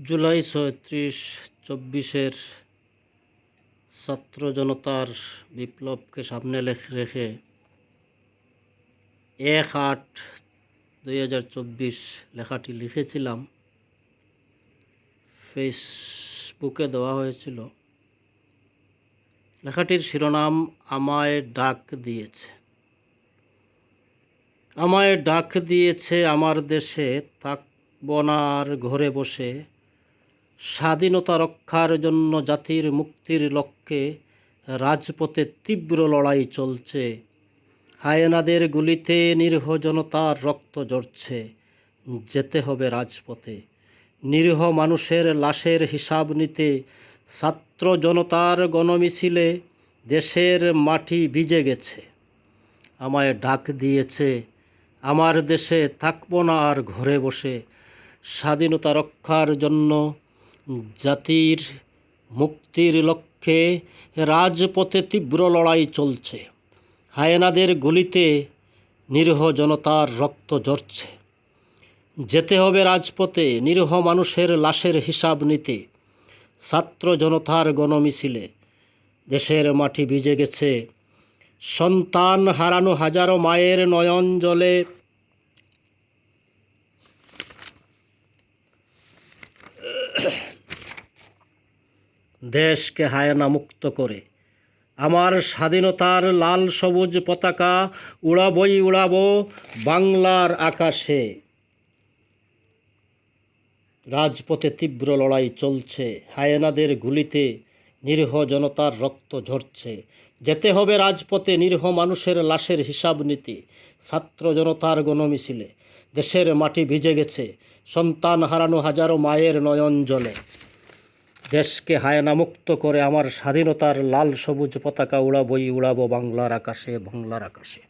জুলাই ৩৬-২৪-এর ছাত্র জনতার বিপ্লবকে সামনে রেখে ১-৮-২০২৪ লেখাটি লিখেছিলাম, ফেসবুকে দেওয়া হয়েছিল। লেখাটির শিরোনাম আমায় ডাক দিয়েছে। আমায় ডাক দিয়েছে আমার দেশে, থাকব না আর ঘরে বসে। স্বাধীনতা রক্ষার জন্য জাতির মুক্তির লক্ষ্যে রাজপথে তীব্র লড়াই চলছে। হায়েনাদের গুলিতে নিরীহ জনতার রক্ত ঝরছে। যেতে হবে রাজপথে, নিরীহ মানুষের লাশের হিসাব নিতে। ছাত্র জনতার গণমিছিলে দেশের মাটি ভিজে গেছে। আমায় ডাক দিয়েছে আমার দেশে, থাকব না আর ঘরে বসে। স্বাধীনতা রক্ষার জন্য জাতির মুক্তির লক্ষ্যে রাজপথে তীব্র লড়াই চলছে। হায়েনাদের গুলিতে নিরীহ জনতার রক্ত ঝরছে। যেতে হবে রাজপথে, নিরীহ মানুষের লাশের হিসাব নিতে। ছাত্র জনতার গণমিছিলে দেশের মাটি ভিজে গেছে। সন্তান হারানো হাজারো মায়ের নয়ন জলে। দেশকে হায়না মুক্ত করে আমার স্বাধীনতার লাল সবুজ পতাকা উড়াবই উড়াবো বাংলার আকাশে। রাজপথে তীব্র লড়াই চলছে। হায়েনাদের গুলিতে নিরীহ জনতার রক্ত ঝরছে। যেতে হবে রাজপথে, নিরীহ মানুষের লাশের হিসাব নিতে। ছাত্র জনতার গণমিছিলে দেশের মাটি ভিজে গেছে। সন্তান হারানো হাজারো মায়ের নয়ন জলে। দেশকে হায়না মুক্ত করে আমার স্বাধীনতার লাল সবুজ পতাকা উড়াবই উড়াবো বাংলার আকাশে, বাংলার আকাশে।